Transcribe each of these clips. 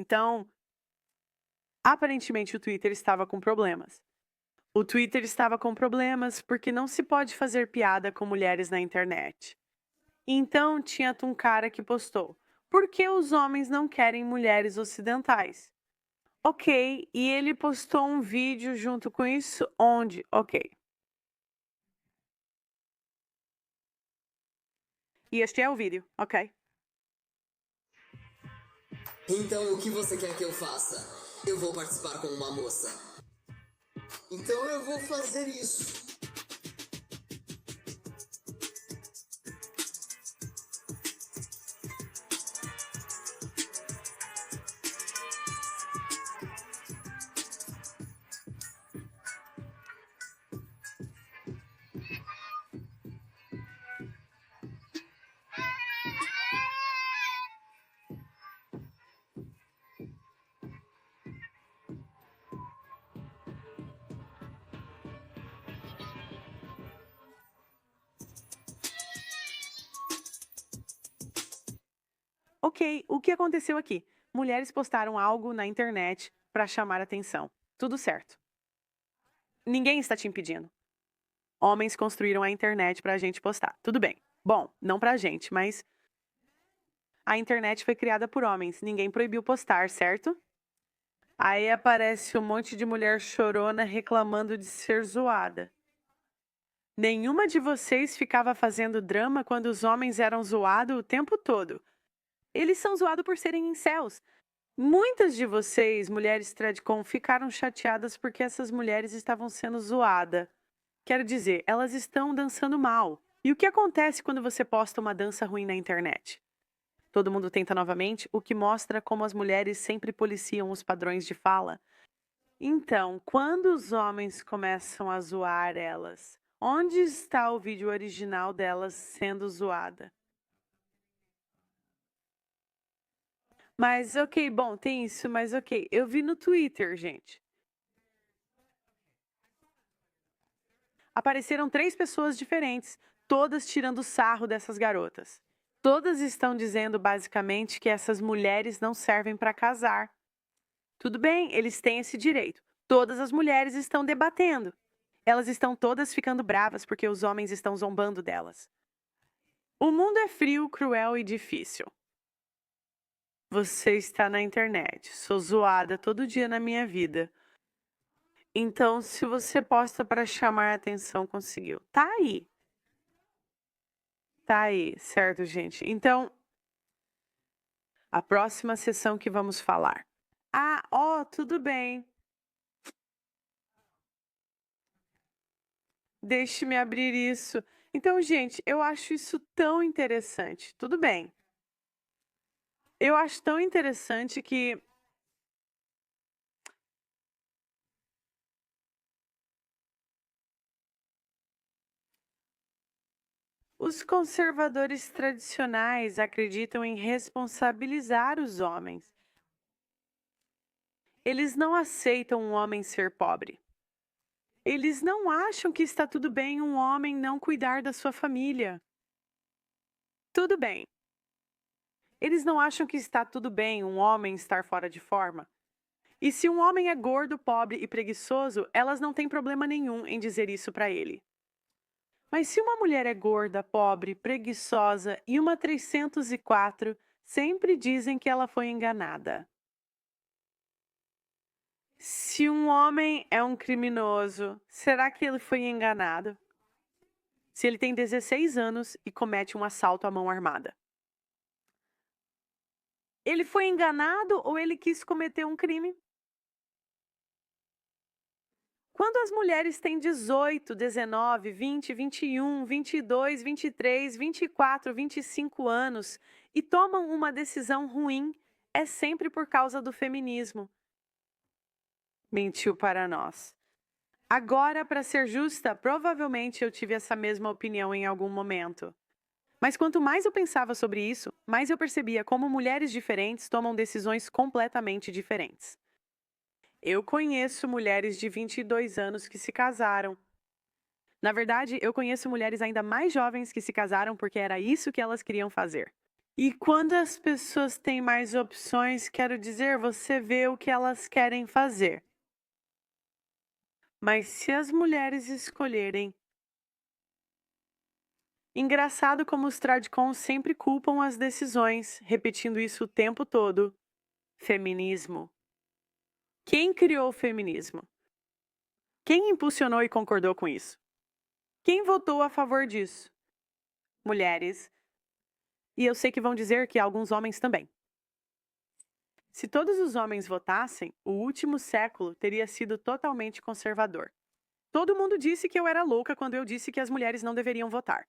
Então, aparentemente o Twitter estava com problemas. O Twitter estava com problemas porque não se pode fazer piada com mulheres na internet. Então, tinha um cara que postou: por que os homens não querem mulheres ocidentais? Ok, e ele postou um vídeo junto com isso, onde, ok. E este é o vídeo, ok. Então, o que você quer que eu faça? Eu vou participar com uma moça. Então, eu vou fazer isso. Ok, o que aconteceu aqui? Mulheres postaram algo na internet para chamar atenção. Tudo certo. Ninguém está te impedindo. Homens construíram a internet para a gente postar. Tudo bem. Bom, não para a gente, mas a internet foi criada por homens. Ninguém proibiu postar, certo? Aí aparece um monte de mulher chorona reclamando de ser zoada. Nenhuma de vocês ficava fazendo drama quando os homens eram zoados o tempo todo. Eles são zoados por serem incels. Muitas de vocês, mulheres Tradcom, ficaram chateadas porque essas mulheres estavam sendo zoadas. Quero dizer, elas estão dançando mal. E o que acontece quando você posta uma dança ruim na internet? Todo mundo tenta novamente, o que mostra como as mulheres sempre policiam os padrões de fala. Então, quando os homens começam a zoar elas, onde está o vídeo original delas sendo zoada? Mas ok, bom, tem isso, mas ok. Eu vi no Twitter, gente. Apareceram 3 pessoas diferentes, todas tirando sarro dessas garotas. Todas estão dizendo basicamente que essas mulheres não servem para casar. Tudo bem, eles têm esse direito. Todas as mulheres estão debatendo. Elas estão todas ficando bravas porque os homens estão zombando delas. O mundo é frio, cruel e difícil. Você está na internet. Sou zoada todo dia na minha vida. Então, se você posta para chamar a atenção, conseguiu. Tá aí. Tá aí, certo, gente? Então, a próxima sessão que vamos falar. Ah, ó, tudo bem. Deixe-me abrir isso. Então, gente, eu acho isso tão interessante. Tudo bem. Eu acho tão interessante que os conservadores tradicionais acreditam em responsabilizar os homens. Eles não aceitam um homem ser pobre. Eles não acham que está tudo bem um homem não cuidar da sua família. Tudo bem. Eles não acham que está tudo bem um homem estar fora de forma. E se um homem é gordo, pobre e preguiçoso, elas não têm problema nenhum em dizer isso para ele. Mas se uma mulher é gorda, pobre, preguiçosa e uma 304, sempre dizem que ela foi enganada. Se um homem é um criminoso, será que ele foi enganado? Se ele tem 16 anos e comete um assalto à mão armada. Ele foi enganado ou ele quis cometer um crime? Quando as mulheres têm 18, 19, 20, 21, 22, 23, 24, 25 anos e tomam uma decisão ruim, é sempre por causa do feminismo. Mentiu para nós. Agora, para ser justa, provavelmente eu tive essa mesma opinião em algum momento. Mas quanto mais eu pensava sobre isso, mais eu percebia como mulheres diferentes tomam decisões completamente diferentes. Eu conheço mulheres de 22 anos que se casaram. Na verdade, eu conheço mulheres ainda mais jovens que se casaram porque era isso que elas queriam fazer. E quando as pessoas têm mais opções, quero dizer, você vê o que elas querem fazer. Mas se as mulheres escolherem. Engraçado como os tradicons sempre culpam as decisões, repetindo isso o tempo todo. Feminismo. Quem criou o feminismo? Quem impulsionou e concordou com isso? Quem votou a favor disso? Mulheres. E eu sei que vão dizer que alguns homens também. Se todos os homens votassem, o último século teria sido totalmente conservador. Todo mundo disse que eu era louca quando eu disse que as mulheres não deveriam votar.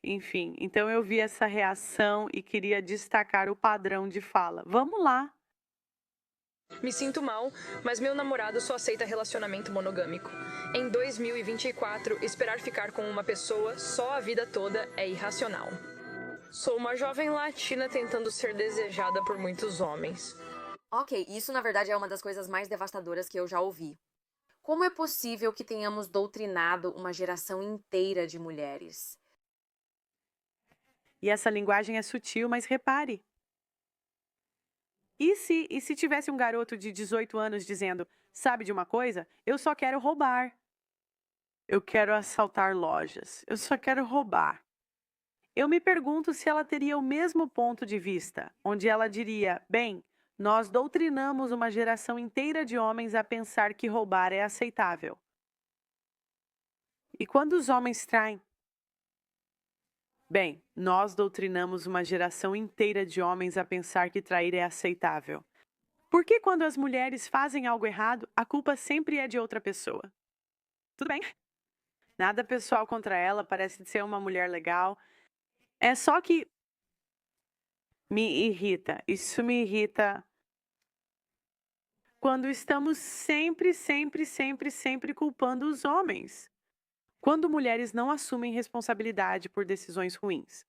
Enfim, então eu vi essa reação e queria destacar o padrão de fala. Vamos lá. Me sinto mal, mas meu namorado só aceita relacionamento monogâmico. Em 2024, esperar ficar com uma pessoa só a vida toda é irracional. Sou uma jovem latina tentando ser desejada por muitos homens. Ok, isso na verdade é uma das coisas mais devastadoras que eu já ouvi. Como é possível que tenhamos doutrinado uma geração inteira de mulheres? E essa linguagem é sutil, mas repare. E se tivesse um garoto de 18 anos dizendo, sabe de uma coisa? Eu só quero roubar. Eu quero assaltar lojas. Eu só quero roubar. Eu me pergunto se ela teria o mesmo ponto de vista, onde ela diria, bem, nós doutrinamos uma geração inteira de homens a pensar que roubar é aceitável. E quando os homens traem? Bem, nós doutrinamos uma geração inteira de homens a pensar que trair é aceitável. Por que quando as mulheres fazem algo errado, a culpa sempre é de outra pessoa? Tudo bem. Nada pessoal contra ela, parece ser uma mulher legal. É só que me irrita. Isso me irrita quando estamos sempre culpando os homens. Quando mulheres não assumem responsabilidade por decisões ruins.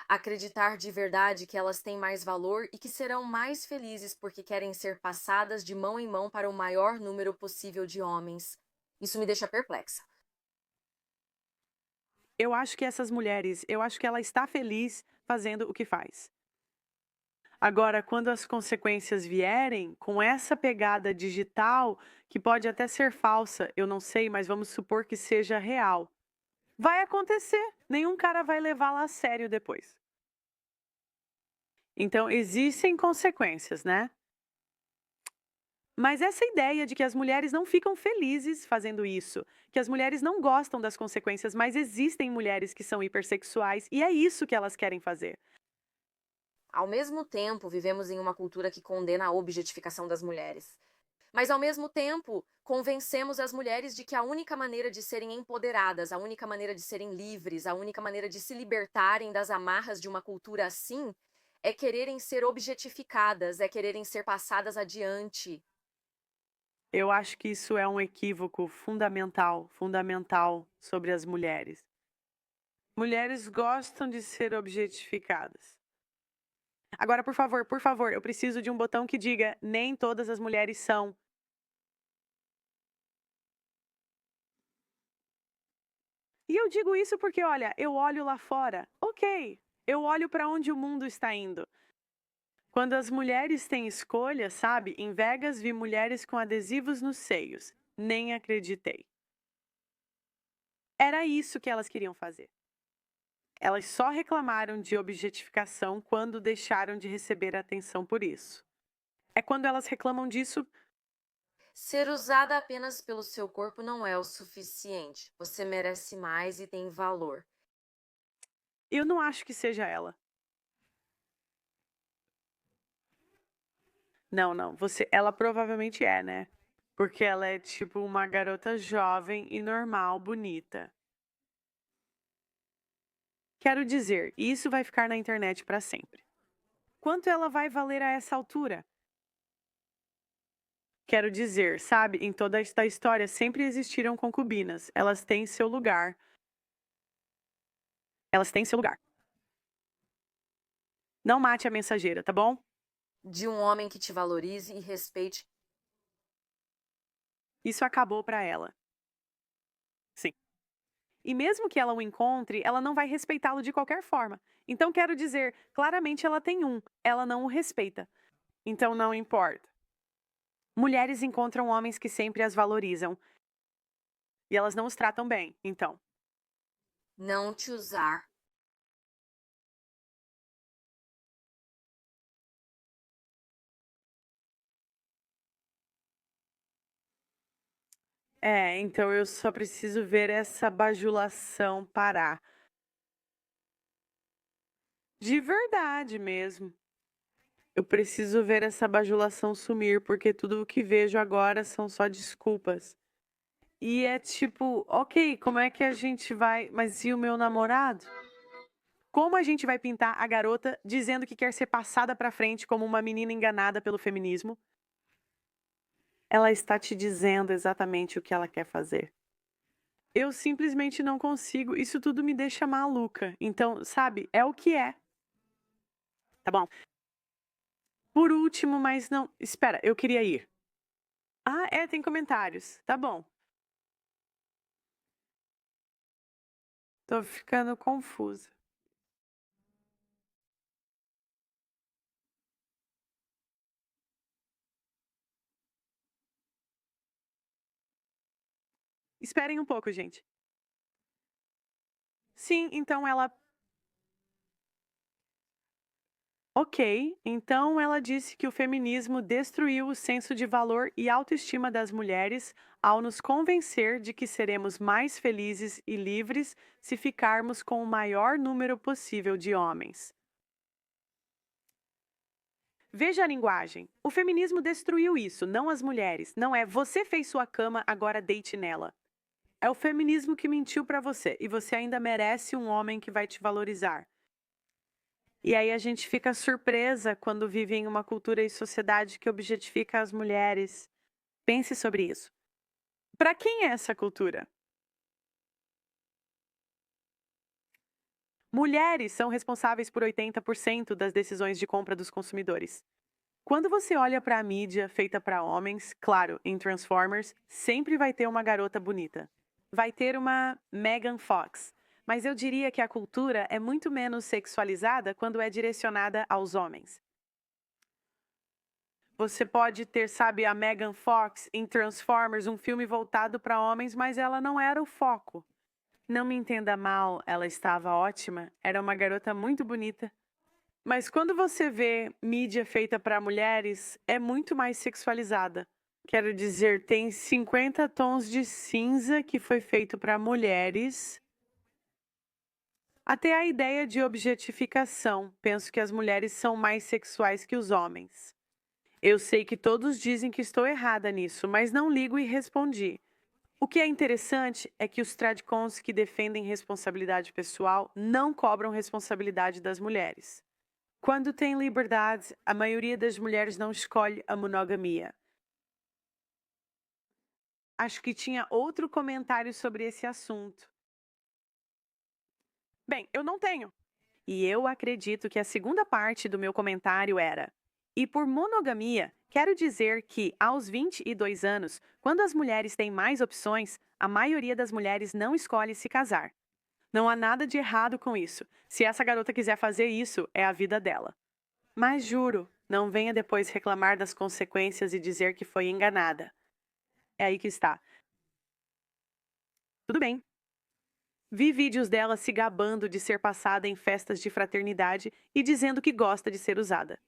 Acreditar de verdade que elas têm mais valor e que serão mais felizes porque querem ser passadas de mão em mão para o maior número possível de homens. Isso me deixa perplexa. Eu acho que essas mulheres, eu acho que ela está feliz fazendo o que faz. Agora, quando as consequências vierem, com essa pegada digital, que pode até ser falsa, eu não sei, mas vamos supor que seja real. Vai acontecer, nenhum cara vai levá-la a sério depois. Então, existem consequências, né? Mas essa ideia de que as mulheres não ficam felizes fazendo isso, que as mulheres não gostam das consequências, mas existem mulheres que são hipersexuais e é isso que elas querem fazer. Ao mesmo tempo, vivemos em uma cultura que condena a objetificação das mulheres. Mas, ao mesmo tempo, convencemos as mulheres de que a única maneira de serem empoderadas, a única maneira de serem livres, a única maneira de se libertarem das amarras de uma cultura assim, é quererem ser objetificadas, é quererem ser passadas adiante. Eu acho que isso é um equívoco fundamental sobre as mulheres. Mulheres gostam de ser objetificadas. Agora, por favor, eu preciso de um botão que diga nem todas as mulheres são. E eu digo isso porque, olha, eu olho lá fora. Ok, eu olho para onde o mundo está indo. Quando as mulheres têm escolha, sabe? Em Vegas vi mulheres com adesivos nos seios. Nem acreditei. Era isso que elas queriam fazer. Elas só reclamaram de objetificação quando deixaram de receber atenção por isso. É quando elas reclamam disso. Ser usada apenas pelo seu corpo não é o suficiente. Você merece mais e tem valor. Eu não acho que seja ela. Não, ela provavelmente é, né? Porque ela é tipo uma garota jovem e normal, bonita. Quero dizer, isso vai ficar na internet para sempre. Quanto ela vai valer a essa altura? Quero dizer, sabe, em toda esta história sempre existiram concubinas. Elas têm seu lugar. Elas têm seu lugar. Não mate a mensageira, tá bom? De um homem que te valorize e respeite. Isso acabou para ela. Sim. E mesmo que ela o encontre, ela não vai respeitá-lo de qualquer forma. Então quero dizer, claramente ela tem um, ela não o respeita. Então não importa. Mulheres encontram homens que sempre as valorizam. E elas não os tratam bem, então. Não te usar. Então eu só preciso ver essa bajulação parar. De verdade mesmo. Eu preciso ver essa bajulação sumir, porque tudo o que vejo agora são só desculpas. E é tipo, ok, como é que a gente vai. Mas e o meu namorado? Como a gente vai pintar a garota dizendo que quer ser passada pra frente como uma menina enganada pelo feminismo? Ela está te dizendo exatamente o que ela quer fazer. Eu simplesmente não consigo, isso tudo me deixa maluca. Então, sabe, é o que é. Tá bom. Por último, mas não. Espera, eu queria ir. Ah, tem comentários. Tá bom. Tô ficando confusa. Esperem um pouco, gente. Sim, então ela. Ok, então ela disse que o feminismo destruiu o senso de valor e autoestima das mulheres ao nos convencer de que seremos mais felizes e livres se ficarmos com o maior número possível de homens. Veja a linguagem. O feminismo destruiu isso, não as mulheres. Não é você fez sua cama, agora deite nela. É o feminismo que mentiu pra você e você ainda merece um homem que vai te valorizar. E aí a gente fica surpresa quando vive em uma cultura e sociedade que objetifica as mulheres. Pense sobre isso. Para quem é essa cultura? Mulheres são responsáveis por 80% das decisões de compra dos consumidores. Quando você olha para a mídia feita para homens, claro, em Transformers, sempre vai ter uma garota bonita. Vai ter uma Megan Fox. Mas eu diria que a cultura é muito menos sexualizada quando é direcionada aos homens. Você pode ter, sabe, a Megan Fox em Transformers, um filme voltado para homens, mas ela não era o foco. Não me entenda mal, ela estava ótima, era uma garota muito bonita. Mas quando você vê mídia feita para mulheres, é muito mais sexualizada. Quero dizer, tem 50 tons de cinza que foi feito para mulheres. Até a ideia de objetificação. Penso que as mulheres são mais sexuais que os homens. Eu sei que todos dizem que estou errada nisso, mas não ligo e respondi. O que é interessante é que os tradcons que defendem responsabilidade pessoal não cobram responsabilidade das mulheres. Quando tem liberdade, a maioria das mulheres não escolhe a monogamia. Acho que tinha outro comentário sobre esse assunto. Bem, eu não tenho. E eu acredito que a segunda parte do meu comentário era: e por monogamia, quero dizer que aos 22 anos, quando as mulheres têm mais opções, a maioria das mulheres não escolhe se casar. Não há nada de errado com isso. Se essa garota quiser fazer isso, é a vida dela. Mas juro, não venha depois reclamar das consequências e dizer que foi enganada. É aí que está. Tudo bem. Vi vídeos dela se gabando de ser passada em festas de fraternidade e dizendo que gosta de ser usada.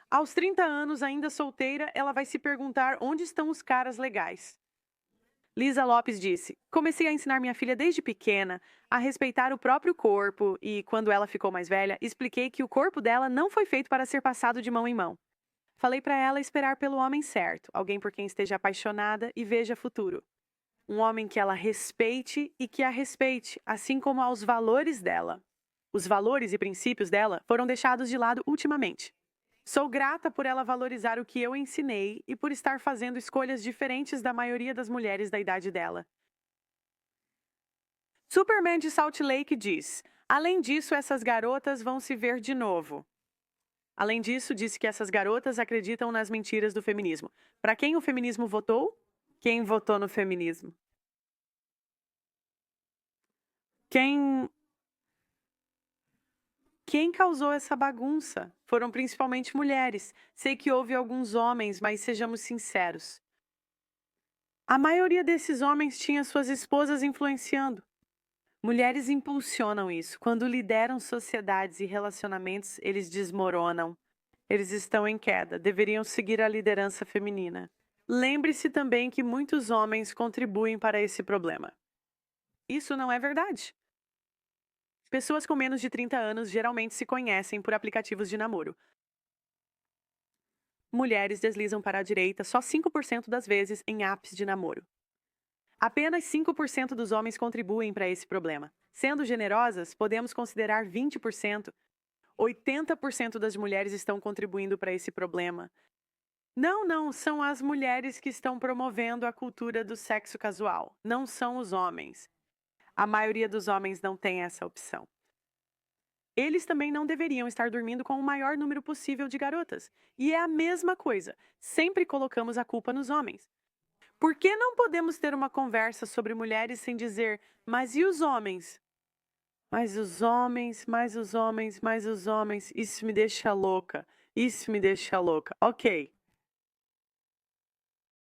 Aos 30 anos, ainda solteira, ela vai se perguntar onde estão os caras legais. Lisa Lopes disse: comecei a ensinar minha filha desde pequena a respeitar o próprio corpo e, quando ela ficou mais velha, expliquei que o corpo dela não foi feito para ser passado de mão em mão. Falei para ela esperar pelo homem certo, alguém por quem esteja apaixonada e veja futuro. Um homem que ela respeite e que a respeite, assim como aos valores dela. Os valores e princípios dela foram deixados de lado ultimamente. Sou grata por ela valorizar o que eu ensinei e por estar fazendo escolhas diferentes da maioria das mulheres da idade dela. Superman de Salt Lake diz: além disso, essas garotas vão se ver de novo. Além disso, disse que essas garotas acreditam nas mentiras do feminismo. Para quem o feminismo votou? Quem votou no feminismo? Quem Quem causou essa bagunça? Foram principalmente mulheres. Sei que houve alguns homens, mas sejamos sinceros. A maioria desses homens tinha suas esposas influenciando. Mulheres impulsionam isso. Quando lideram sociedades e relacionamentos, eles desmoronam. Eles estão em queda. Deveriam seguir a liderança feminina. Lembre-se também que muitos homens contribuem para esse problema. Isso não é verdade. Pessoas com menos de 30 anos geralmente se conhecem por aplicativos de namoro. Mulheres deslizam para a direita só 5% das vezes em apps de namoro. Apenas 5% dos homens contribuem para esse problema. Sendo generosas, podemos considerar 20%. 80% das mulheres estão contribuindo para esse problema. Não, são as mulheres que estão promovendo a cultura do sexo casual. Não são os homens. A maioria dos homens não tem essa opção. Eles também não deveriam estar dormindo com o maior número possível de garotas. E é a mesma coisa. Sempre colocamos a culpa nos homens. Por que não podemos ter uma conversa sobre mulheres sem dizer, mas e os homens? Mas os homens, mais os homens, mais os homens, isso me deixa louca. Isso me deixa louca. Ok.